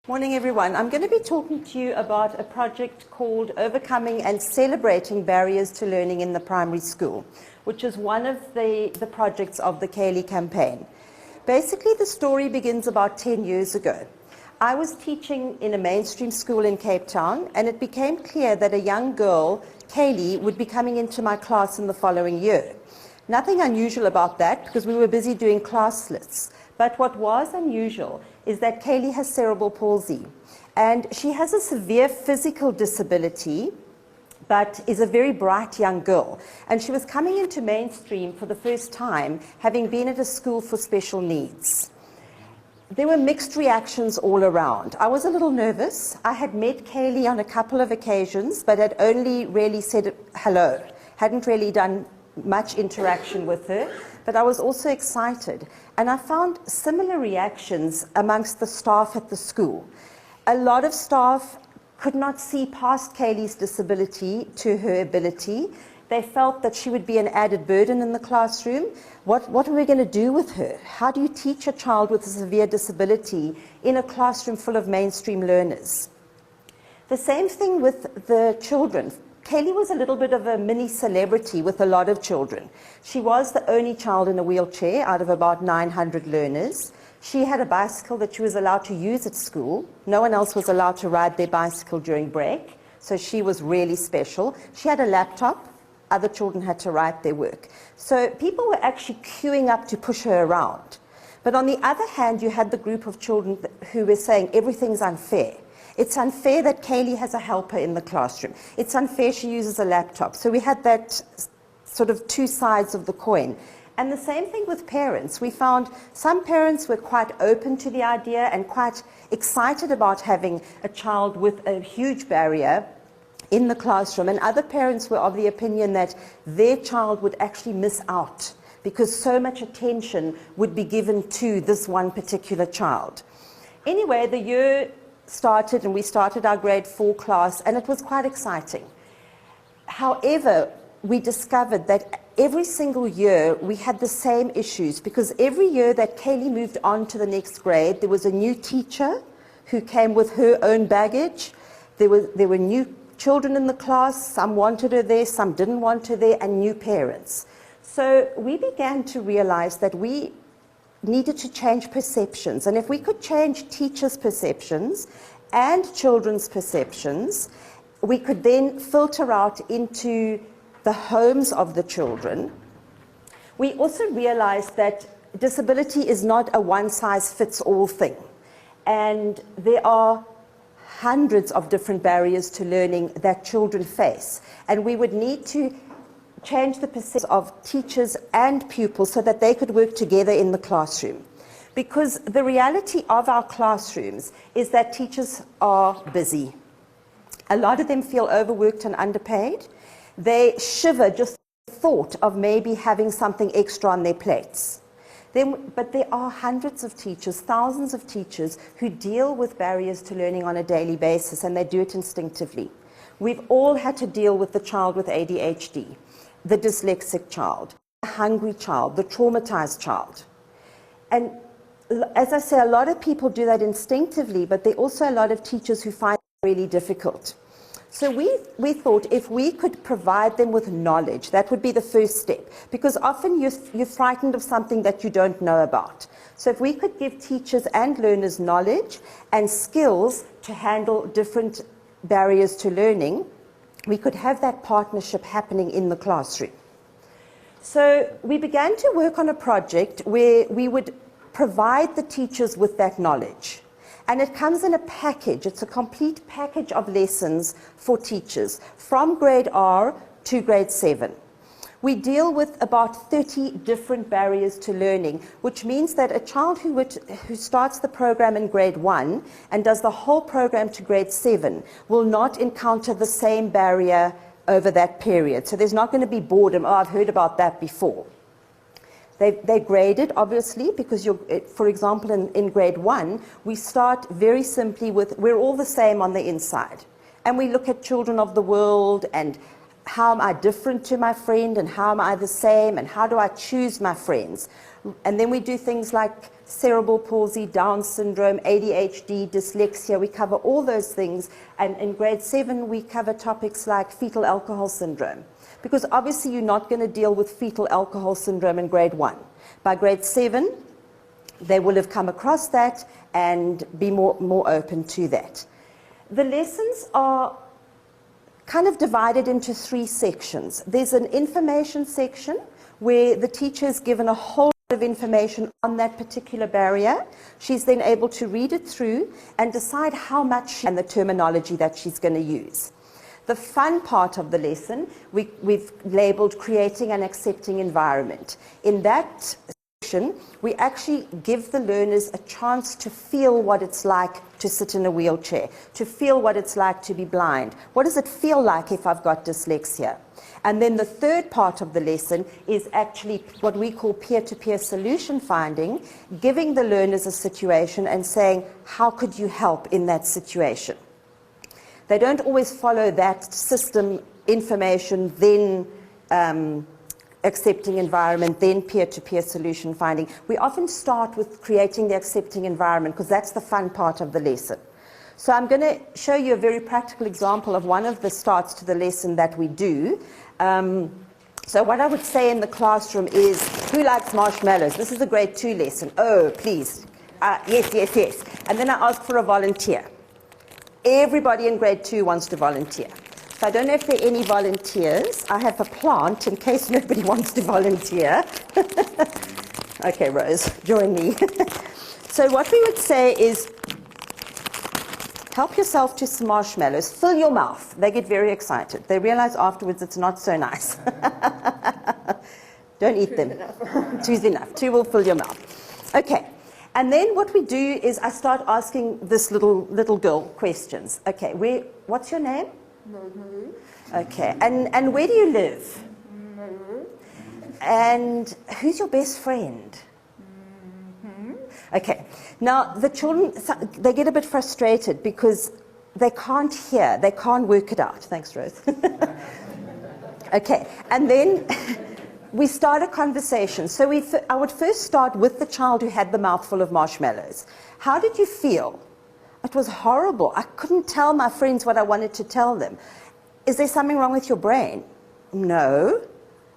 Morning everyone. I'm going to be talking to you about a project called Overcoming and Celebrating Barriers to Learning in the Primary School, which is one of the projects of the Chaeli campaign. Basically, the story begins about 10 years ago. I was teaching in a mainstream school in Cape Town, and it became clear that a young girl, Chaeli, would be coming into my class in the following year. Nothing unusual about that because we were busy doing class lists. But what was unusual is that Chaeli has cerebral palsy, and she has a severe physical disability, but is a very bright young girl. And she was coming into mainstream for the first time, having been at a school for special needs. There were mixed reactions all around. I was a little nervous. I had met Chaeli on a couple of occasions, but had only really said hello, hadn't really done much interaction with her, but I was also excited. And I found similar reactions amongst the staff at the school. A lot of staff could not see past Chaeli's disability to her ability. They felt that she would be an added burden in the classroom. What are we going to do with her? How do you teach a child with a severe disability in a classroom full of mainstream learners? The same thing with the children. Chaeli was a little bit of a mini celebrity with a lot of children. She was the only child in a wheelchair out of about 900 learners. She had a bicycle that she was allowed to use at school. No one else was allowed to ride their bicycle during break, so she was really special. She had a laptop. Other children had to write their work. So people were actually queuing up to push her around. But on the other hand, you had the group of children who were saying everything's unfair. It's unfair that Chaeli has a helper in the classroom. It's unfair she uses a laptop. So we had that sort of two sides of the coin. And the same thing with parents. We found some parents were quite open to the idea and quite excited about having a child with a huge barrier in the classroom. And other parents were of the opinion that their child would actually miss out because so much attention would be given to this one particular child. Anyway, the year started and we started our grade 4 class, and it was quite exciting. However, we discovered that every single year we had the same issues, because every year that Chaeli moved on to the next grade, there was a new teacher who came with her own baggage. There were new children in the class. Some wanted her there, some didn't want her there, and new parents. So we began to realize that we needed to change perceptions. And if we could change teachers' perceptions and children's perceptions, we could then filter out into the homes of the children. We also realized that disability is not a one-size-fits-all thing. And there are hundreds of different barriers to learning that children face. And we would need to change the perception of teachers and pupils so that they could work together in the classroom. Because the reality of our classrooms is that teachers are busy. A lot of them feel overworked and underpaid. They shiver just the thought of maybe having something extra on their plates. But there are hundreds of teachers, thousands of teachers who deal with barriers to learning on a daily basis, and they do it instinctively. We've all had to deal with the child with ADHD, the dyslexic child, the hungry child, the traumatized child. And as I say, a lot of people do that instinctively, but there are also a lot of teachers who find it really difficult. So we thought if we could provide them with knowledge, that would be the first step, because often you're frightened of something that you don't know about. So if we could give teachers and learners knowledge and skills to handle different barriers to learning, we could have that partnership happening in the classroom. So we began to work on a project where we would provide the teachers with that knowledge. And it comes in a package. It's a complete package of lessons for teachers from grade R to grade 7. We deal with about 30 different barriers to learning, which means that a child who starts the program in grade 1 and does the whole program to grade 7 will not encounter the same barrier over that period. So there's not going to be boredom. Oh, I've heard about that before. They're graded, obviously, because for example, in grade 1, we start very simply with, we're all the same on the inside. And we look at children of the world and how am I different to my friend and how am I the same and how do I choose my friends. And then we do things like cerebral palsy, Down syndrome, ADHD, dyslexia. We cover all those things. And in grade 7, we cover topics like fetal alcohol syndrome. Because obviously you're not going to deal with fetal alcohol syndrome in grade 1. By grade 7, they will have come across that and be more open to that. The lessons are kind of divided into 3 sections. There's an information section where the teacher is given a whole lot of information on that particular barrier. She's then able to read it through and decide how much and the terminology that she's going to use. The fun part of the lesson, we've labeled creating an accepting environment. In that section, we actually give the learners a chance to feel what it's like to sit in a wheelchair, to feel what it's like to be blind. What does it feel like if I've got dyslexia? And then the third part of the lesson is actually what we call peer-to-peer solution finding, giving the learners a situation and saying, how could you help in that situation? They don't always follow that system, information, then accepting environment, then peer-to-peer solution finding. We often start with creating the accepting environment because that's the fun part of the lesson. So I'm going to show you a very practical example of one of the starts to the lesson that we do. So what I would say in the classroom is, who likes marshmallows? This is a grade 2 lesson. Oh, please. Yes, yes, yes. And then I ask for a volunteer. Everybody in grade 2 wants to volunteer. So I don't know if there are any volunteers. I have a plant in case nobody wants to volunteer. Okay, Rose, join me. So what we would say is, help yourself to some marshmallows. Fill your mouth. They get very excited. They realize afterwards it's not so nice. Don't eat them. Two's enough. 2 will fill your mouth. Okay. And then what we do is I start asking this little girl questions. Okay, what's your name? Okay, and where do you live? And who's your best friend? Okay, now the children, they get a bit frustrated because they can't hear, they can't work it out. Thanks, Rose. Okay, and then we start a conversation. So I would first start with the child who had the mouthful of marshmallows. How did you feel? It was horrible. I couldn't tell my friends what I wanted to tell them. Is there something wrong with your brain? No.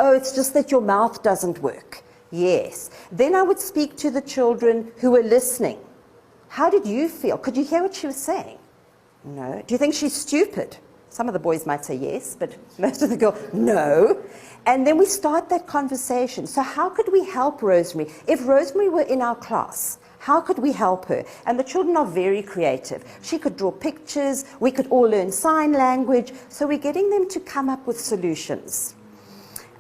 Oh, it's just that your mouth doesn't work. Yes. Then I would speak to the children who were listening. How did you feel? Could you hear what she was saying? No. Do you think she's stupid? Some of the boys might say yes, but most of the girls, no. And then we start that conversation. So how could we help Rosemary? If Rosemary were in our class, how could we help her? And the children are very creative. She could draw pictures. We could all learn sign language. So we're getting them to come up with solutions.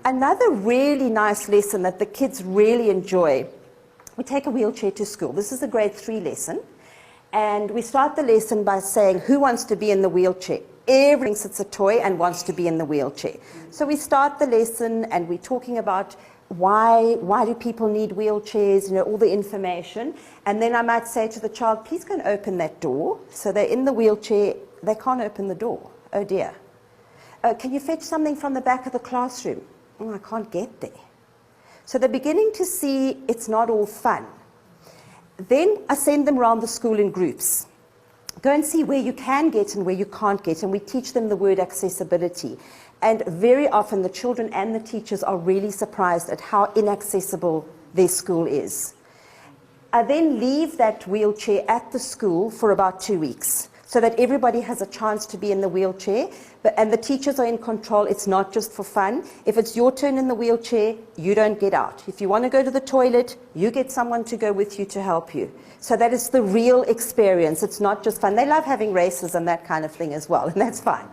Another really nice lesson that the kids really enjoy, we take a wheelchair to school. This is a grade 3 lesson. And we start the lesson by saying, who wants to be in the wheelchair? Everyone thinks it's a toy and wants to be in the wheelchair. So we start the lesson and we're talking about why do people need wheelchairs, all the information. And then I might say to the child, please go and open that door. So they're in the wheelchair, they can't open the door. Oh dear. Can you fetch something from the back of the classroom? Oh, I can't get there. So they're beginning to see it's not all fun. Then I send them around the school in groups. Go and see where you can get and where you can't get, and we teach them the word accessibility. And very often the children and the teachers are really surprised at how inaccessible their school is. I then leave that wheelchair at the school for about 2 weeks so that everybody has a chance to be in the wheelchair, and the teachers are in control. It's not just for fun. If it's your turn in the wheelchair, you don't get out. If you want to go to the toilet, you get someone to go with you to help you. So that is the real experience. It's not just fun. They love having races and that kind of thing as well, and that's fine.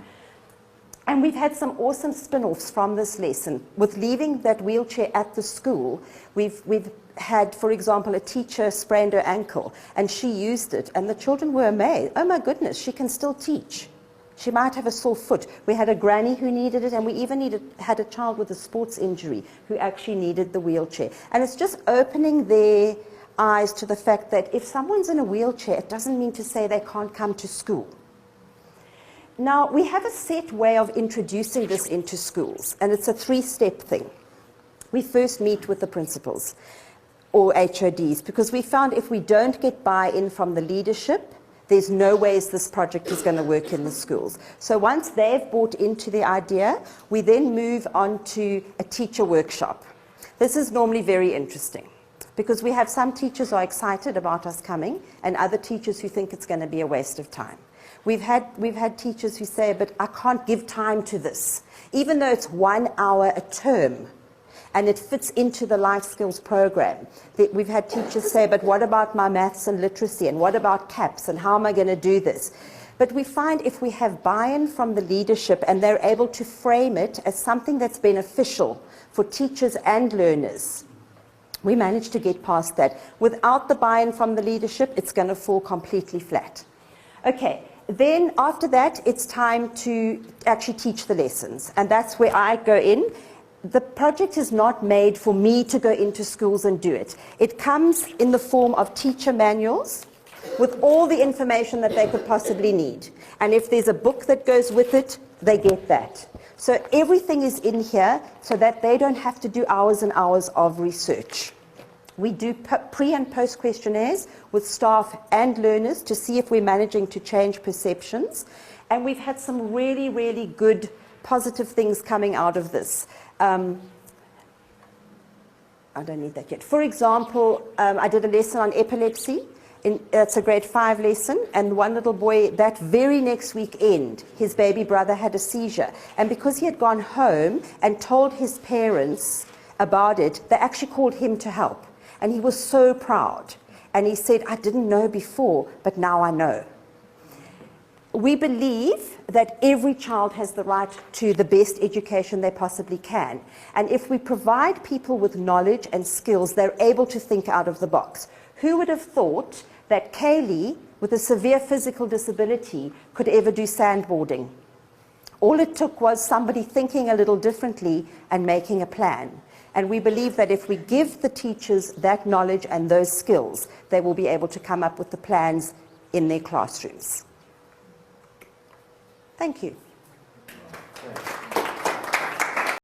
And we've had some awesome spin-offs from this lesson. With leaving that wheelchair at the school, we've had, for example, a teacher sprained her ankle, and she used it, and the children were amazed. Oh my goodness, she can still teach. She might have a sore foot. We had a granny who needed it, and we even had a child with a sports injury who actually needed the wheelchair. And it's just opening their eyes to the fact that if someone's in a wheelchair, it doesn't mean to say they can't come to school. Now, we have a set way of introducing this into schools, and it's a 3-step thing. We first meet with the principals. or HODs, because we found if we don't get buy-in from the leadership, there's no ways this project is going to work in the schools. So once they've bought into the idea, we then move on to a teacher workshop. This is normally very interesting because we have some teachers who are excited about us coming and other teachers who think it's going to be a waste of time. We've had teachers who say, but I can't give time to this, even though it's 1 hour a term. And it fits into the life skills program. We've had teachers say, but what about my maths and literacy? And what about CAPS? And how am I going to do this? But we find if we have buy-in from the leadership and they're able to frame it as something that's beneficial for teachers and learners, we manage to get past that. Without the buy-in from the leadership, it's going to fall completely flat. Okay, then after that, it's time to actually teach the lessons. And that's where I go in. The project is not made for me to go into schools and do it. It comes in the form of teacher manuals with all the information that they could possibly need. And if there's a book that goes with it, they get that. So everything is in here so that they don't have to do hours and hours of research. We do pre and post questionnaires with staff and learners to see if we're managing to change perceptions. And we've had some really, really good positive things coming out of this. I don't need that yet. For example, I did a lesson on epilepsy. It's a grade 5 lesson, and one little boy, that very next weekend, his baby brother had a seizure. And because he had gone home and told his parents about it, they actually called him to help. And he was so proud. And he said, I didn't know before, but now I know. We believe that every child has the right to the best education they possibly can. And if we provide people with knowledge and skills, they're able to think out of the box. Who would have thought that Chaeli, with a severe physical disability, could ever do sandboarding? All it took was somebody thinking a little differently and making a plan. And we believe that if we give the teachers that knowledge and those skills, they will be able to come up with the plans in their classrooms. Thank you.